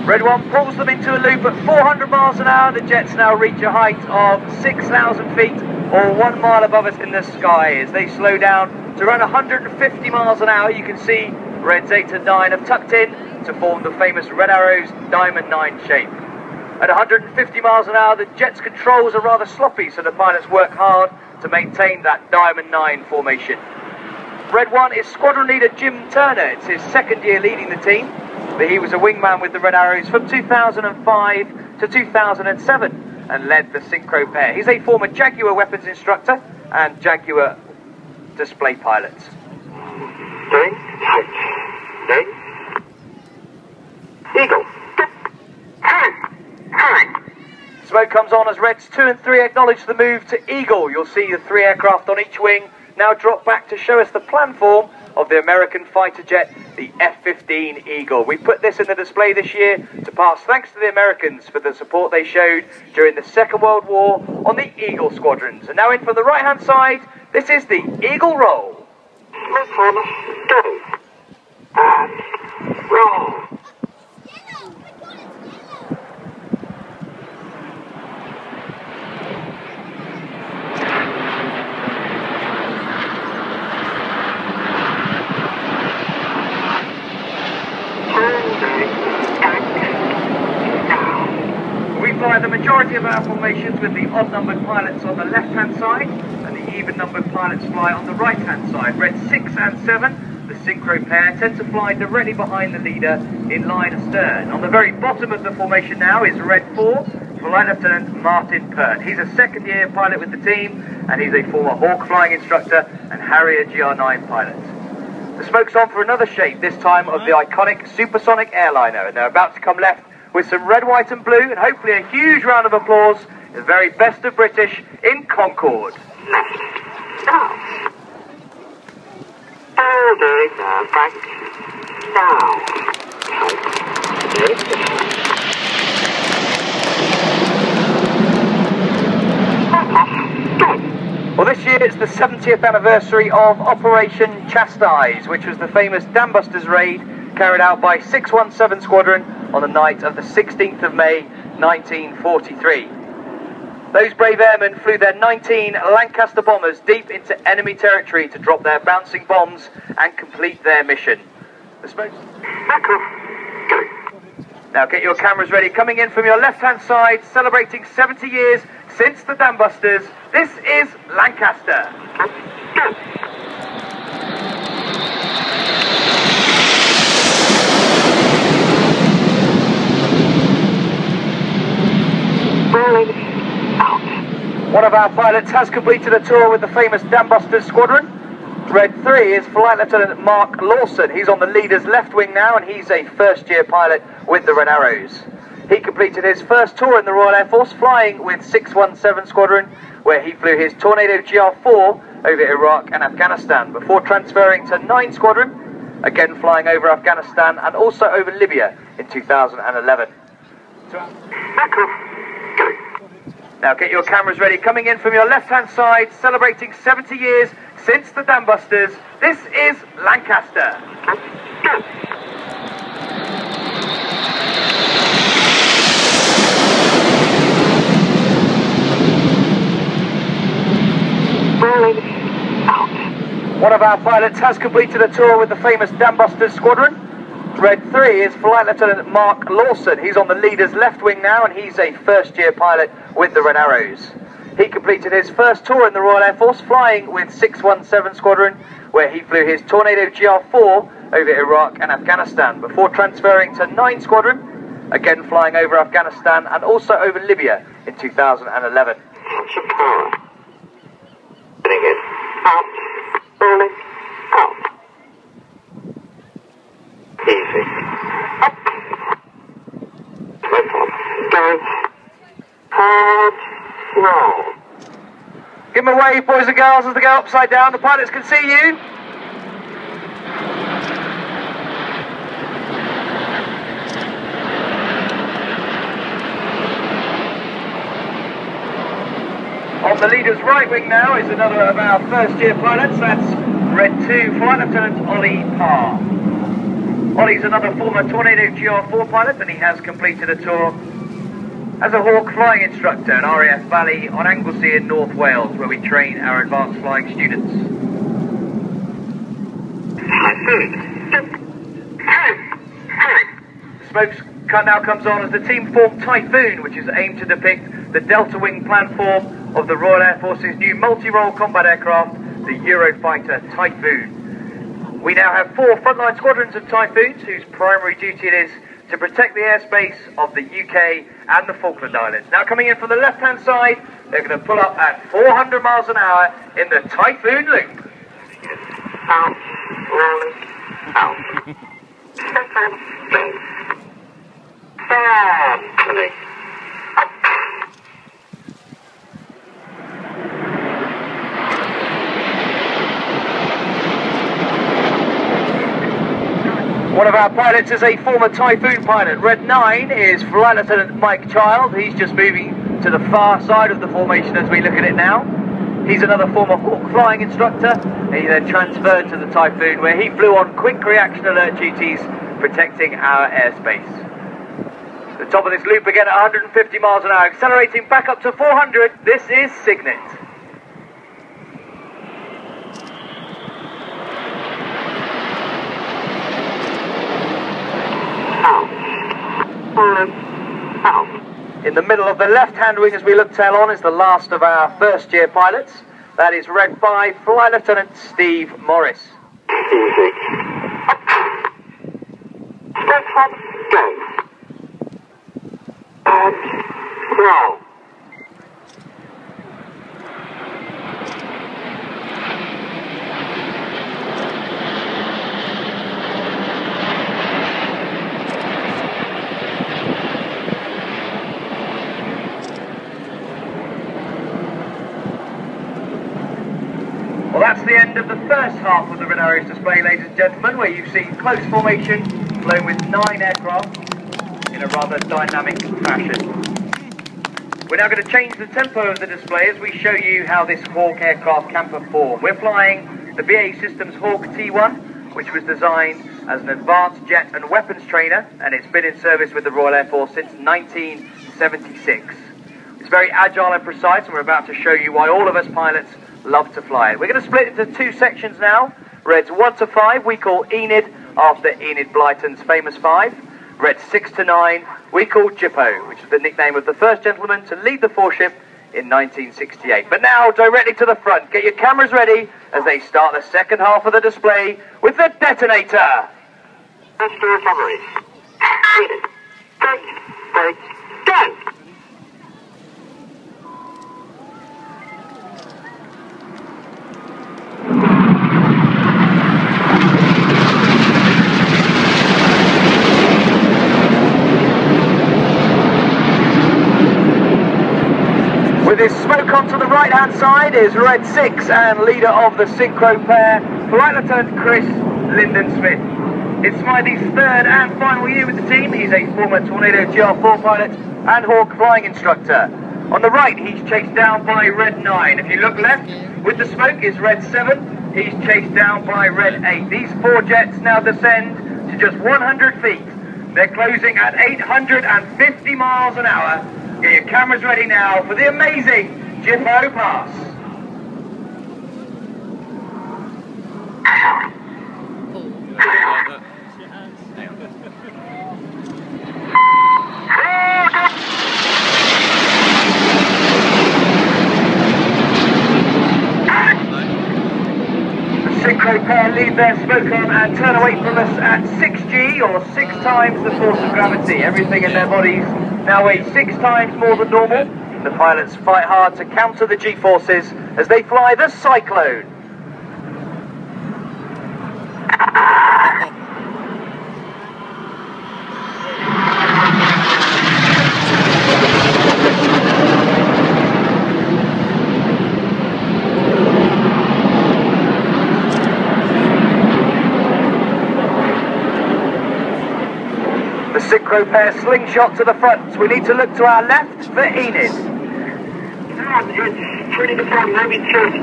Red 1 pulls them into a loop at 400 miles an hour. The jets now reach a height of 6,000 feet or 1 mile above us in the sky. As they slow down to around 150 miles an hour, you can see Reds 8 and 9 have tucked in to form the famous Red Arrows Diamond 9 shape. At 150 miles an hour, the jet's controls are rather sloppy, so the pilots work hard to maintain that Diamond 9 formation. Red 1 is squadron leader Jim Turner. It's his second year leading the team, but he was a wingman with the Red Arrows from 2005 to 2007 and led the synchro pair. He's a former Jaguar weapons instructor and Jaguar display pilot. Eagle. Smoke comes on as Reds 2 and 3 acknowledge the move to Eagle. You'll see the 3 aircraft on each wing now drop back to show us the plan form of the American fighter jet, the F-15 Eagle. We put this in the display this year to pass thanks to the Americans for the support they showed during the Second World War on the Eagle squadrons. And now in from the right-hand side, this is the Eagle roll. Roll. We fly the majority of our formations with the odd-numbered pilots on the left-hand side, and the even-numbered pilots fly on the right-hand side. Red 6 and 7, the synchro pair, tend to fly directly behind the leader in line astern. On the very bottom of the formation now is Red 4, Flight Lieutenant Martin Pert. He's a second-year pilot with the team, and he's a former Hawk flying instructor and Harrier GR9 pilot. The smoke's on for another shape, this time of the iconic supersonic airliner, and they're about to come left with some red, white and blue, and hopefully a huge round of applause, the very best of British in Concorde. Well, this year it's the 70th anniversary of Operation Chastise, which was the famous Dambusters raid carried out by 617 Squadron on the night of the 16th of May 1943. Those brave airmen flew their 19 Lancaster bombers deep into enemy territory to drop their bouncing bombs and complete their mission. The smoke. Now get your cameras ready. Coming in from your left-hand side, celebrating 70 years since the Dambusters, this is Lancaster. One of our pilots has completed a tour with the famous Dambusters squadron. Red 3 is Flight Lieutenant Mark Lawson. He's on the leader's left wing now, and he's a first-year pilot with the Red Arrows. He completed his first tour in the Royal Air Force, flying with 617 Squadron, where he flew his Tornado GR4 over Iraq and Afghanistan, before transferring to 9 Squadron, again flying over Afghanistan and also over Libya in 2011. Now get your cameras ready. Coming in from your left-hand side, celebrating 70 years since the Dambusters, this is Lancaster. One of our pilots has completed a tour with the famous Dambusters squadron. Red 3 is Flight Lieutenant Mark Lawson. He's on the leader's left wing now, and he's a first-year pilot with the Red Arrows. He completed his first tour in the Royal Air Force, flying with 617 Squadron, where he flew his Tornado GR4 over Iraq and Afghanistan, before transferring to 9 Squadron, again flying over Afghanistan and also over Libya in 2011. Easy. Up. Going. Hard. Roll. Give them a wave, boys and girls, as they go upside down. The pilots can see you. On the leader's right wing now is another of our first-year pilots. That's Red 2, Flight Lieutenant Ollie Parr. Ollie's another former Tornado GR4 pilot, and he has completed a tour as a Hawk flying instructor at RAF Valley on Anglesey in North Wales, where we train our advanced flying students. Smoke now comes on as the team form Typhoon, which is aimed to depict the delta wing platform of the Royal Air Force's new multi-role combat aircraft, the Eurofighter Typhoon. We now have 4 frontline squadrons of Typhoons whose primary duty it is to protect the airspace of the UK and the Falkland Islands. Now coming in from the left-hand side, they're going to pull up at 400 miles an hour in the Typhoon loop. Out, rolling, out. One of our pilots is a former Typhoon pilot. Red 9 is Flight Lieutenant Mike Child. He's just moving to the far side of the formation as we look at it now. He's another former Hawk flying instructor. He then transferred to the Typhoon, where he flew on quick reaction alert duties, protecting our airspace. The top of this loop again at 150 miles an hour, accelerating back up to 400. This is Signet. In the middle of the left-hand wing as we look tail on is the last of our first-year pilots. That is Red 5, Flight Lieutenant Steve Morris. Well, that's the end of the first half of the Red Arrows display, ladies and gentlemen, where you've seen close formation flown with 9 aircraft in a rather dynamic fashion. We're now going to change the tempo of the display as we show you how this Hawk aircraft can perform. We're flying the BAE Systems Hawk T1, which was designed as an advanced jet and weapons trainer, and it's been in service with the Royal Air Force since 1976. It's very agile and precise, and we're about to show you why all of us pilots love to fly it. We're going to split into 2 sections now. Reds 1 to 5 we call Enid, after Enid Blyton's famous 5. Reds 6 to 9 we call Jippo, which is the nickname of the first gentleman to lead the 4-ship in 1968. But now, directly to the front, get your cameras ready as they start the second half of the display with the detonator. Let's do recovery. Enid. Break, go! With his smoke on to the right-hand side is Red 6 and leader of the synchro pair, Flight Lieutenant Chris Linden-Smith. It's Smythe's 3rd and final year with the team. He's a former Tornado GR4 pilot and Hawk flying instructor. On the right, he's chased down by Red 9. If you look left, with the smoke is Red 7. He's chased down by Red 8. These 4 jets now descend to just 100 feet. They're closing at 850 miles an hour. Get your cameras ready now for the amazing Jippo pass. The synchro pair leave their smoke on and turn away from us at 6G, or 6 times the force of gravity. Everything in their bodies now weighs 6 times more than normal. The pilots fight hard to counter the G-forces as they fly the Cyclone. The synchro pair slingshot to the front. We need to look to our left for Enid. It's turning the front, maybe just.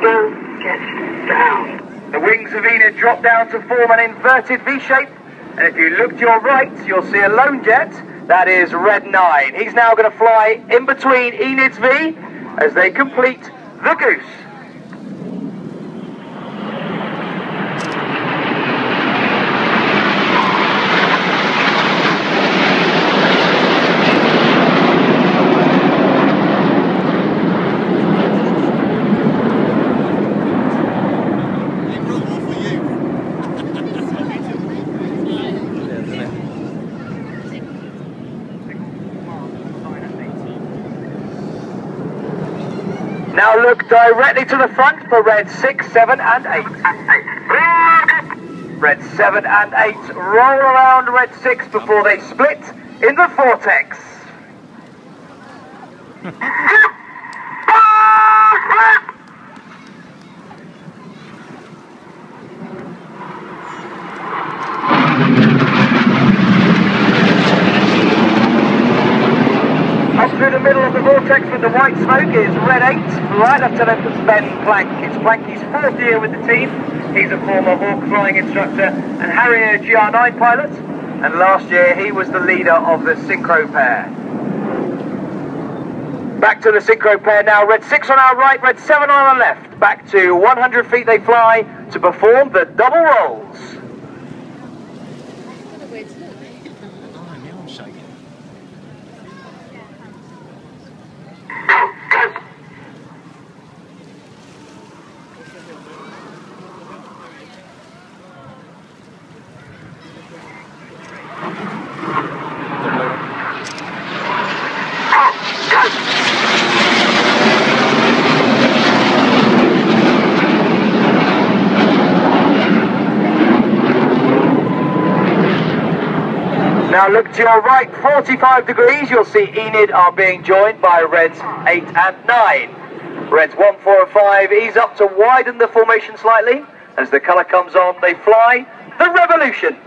Don't get down. The wings of Enid drop down to form an inverted V shape. And if you look to your right, you'll see a lone jet. That is Red 9. He's now going to fly in between Enid's V as they complete the goose. Now look directly to the front for Red 6, 7 and 8. Red 7 and 8 roll around Red 6 before they split in the vortex. Up through the middle of the vortex with the white smoke is Red 8, Flight Lieutenant Ben Plank. It's Planky's 4th year with the team. He's a former Hawk flying instructor and Harrier GR9 pilot. And last year he was the leader of the synchro pair. Back to the synchro pair now. Red 6 on our right, Red 7 on our left. Back to 100 feet they fly to perform the double rolls. Now look to your right, 45 degrees, you'll see Enid are being joined by Reds 8 and 9. Reds 1, 4 and 5 ease up to widen the formation slightly. As the colour comes on, they fly the revolution.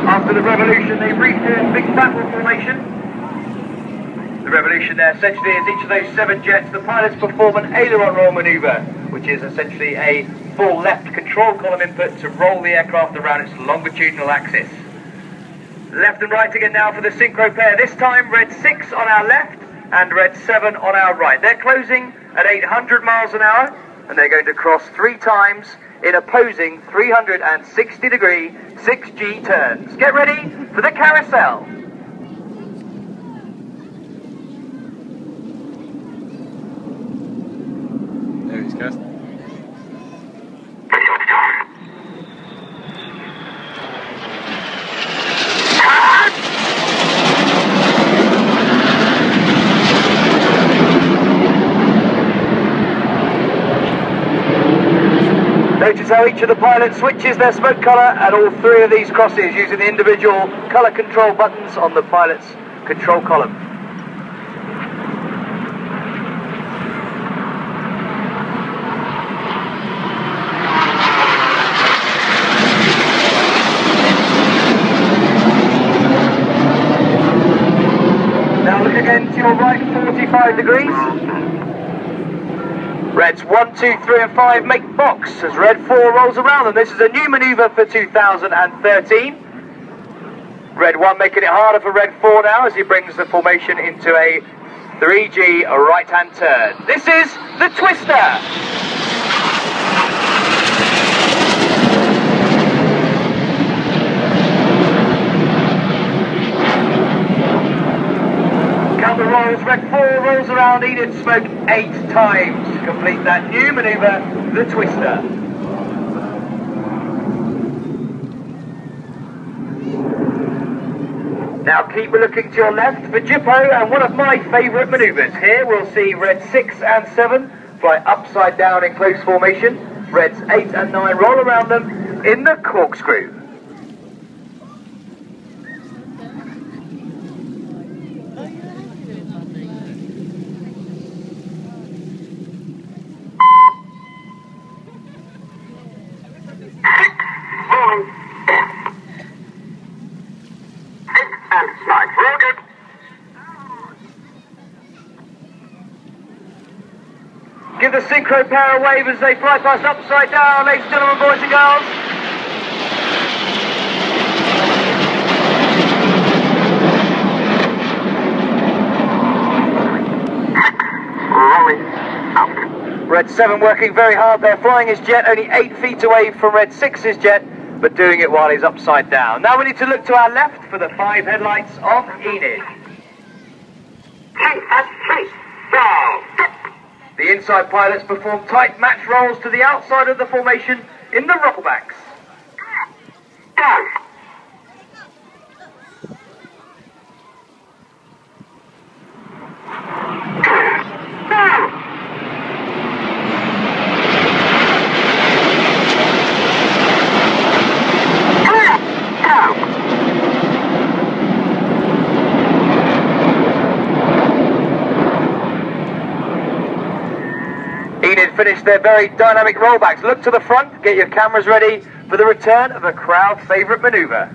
After the revolution, they reform big battle formation. The revolution there essentially is each of those 7 jets, the pilots perform an aileron roll manoeuvre, which is essentially a full left control column input to roll the aircraft around its longitudinal axis. Left and right again now for the synchro pair. This time Red 6 on our left and Red 7 on our right. They're closing at 800 miles an hour and they're going to cross 3 times in opposing 360-degree 6G turns. Get ready for the carousel. There he is, Kirst. Notice how each of the pilots switches their smoke colour at all 3 of these crosses using the individual colour control buttons on the pilot's control column. Now look again to your right, 45 degrees. Reds 1, 2, 3 and 5 make box as Red 4 rolls around them. This is a new manoeuvre for 2013. Red 1 making it harder for Red 4 now as he brings the formation into a 3G right-hand turn. This is the Twister. Count the rolls, Red 4 rolls around Enid Smoke 8 times. Complete that new manoeuvre, the Twister. Now keep looking to your left for Jippo and one of my favourite manoeuvres. Here we'll see Red 6 and 7 fly upside down in close formation. Reds 8 and 9 roll around them in the corkscrew. Give the synchro pair a wave as they fly past upside down, ladies and gentlemen, boys and girls. Rolling out. Red 7 working very hard there, flying his jet only 8 feet away from Red 6's jet, but doing it while he's upside down. Now we need to look to our left for the 5 headlights of Enid. 2 and 3. Go. The inside pilots perform tight match rolls to the outside of the formation in the rollbacks. Go. Enid finished their very dynamic rollbacks. Look to the front, get your cameras ready for the return of a crowd favourite manoeuvre.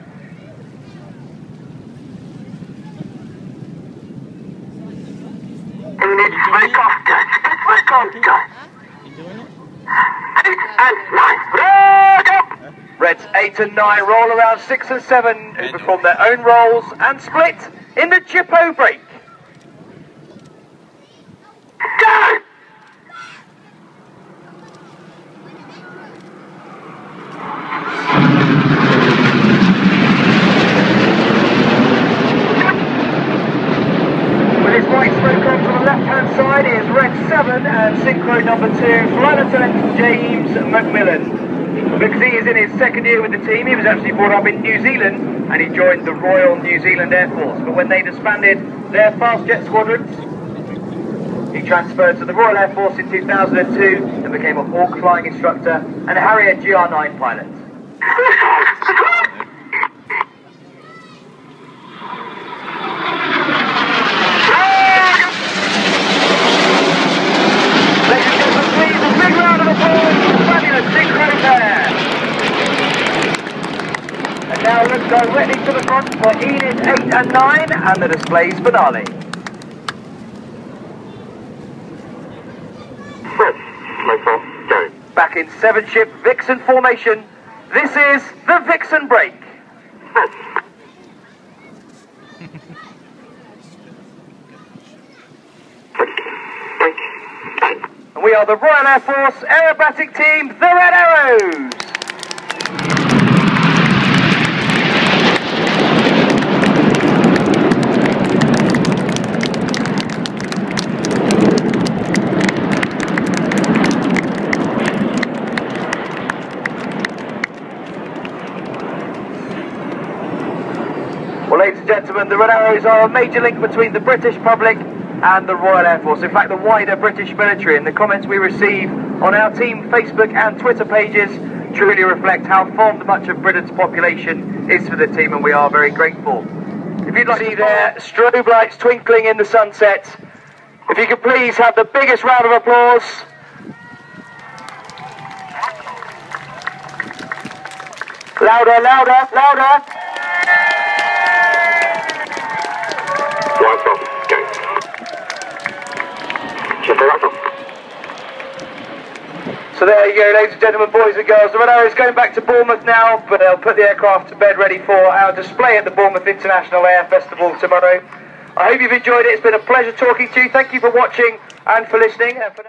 Enid, break off, guys. Break off, guys. 8 and 9. Roll up. Reds 8 and 9 roll around 6 and 7, who perform their own rolls and split in the Jippo break. Go. White smoke on to the left-hand side is Red 7 and synchro number 2, Flight Lieutenant James McMillan. Because he is in his second year with the team, he was actually brought up in New Zealand and he joined the Royal New Zealand Air Force. But when they disbanded their fast jet squadrons, he transferred to the Royal Air Force in 2002 and became a Hawk flying instructor and a Harrier GR9 pilot. And now look directly to the front for Enid 8 and 9 and the display's finale. Go. Back in 7-ship Vixen formation, this is the Vixen break. And we are the Royal Air Force aerobatic team, the Red Arrows. Well, ladies and gentlemen, the Red Arrows are a major link between the British public and the Royal Air Force. In fact, the wider British military, and the comments we receive on our team Facebook and Twitter pages truly reflect how fond much of Britain's population is for the team, and we are very grateful. If you'd like to see their strobe lights twinkling in the sunset, if you could please have the biggest round of applause. Louder, louder, louder. Lights off. Go. Just the lights off. So there you go, ladies and gentlemen, boys and girls. The Red Arrows going back to Bournemouth now, but they'll put the aircraft to bed ready for our display at the Bournemouth International Air Festival tomorrow. I hope you've enjoyed it. It's been a pleasure talking to you. Thank you for watching and for listening. And for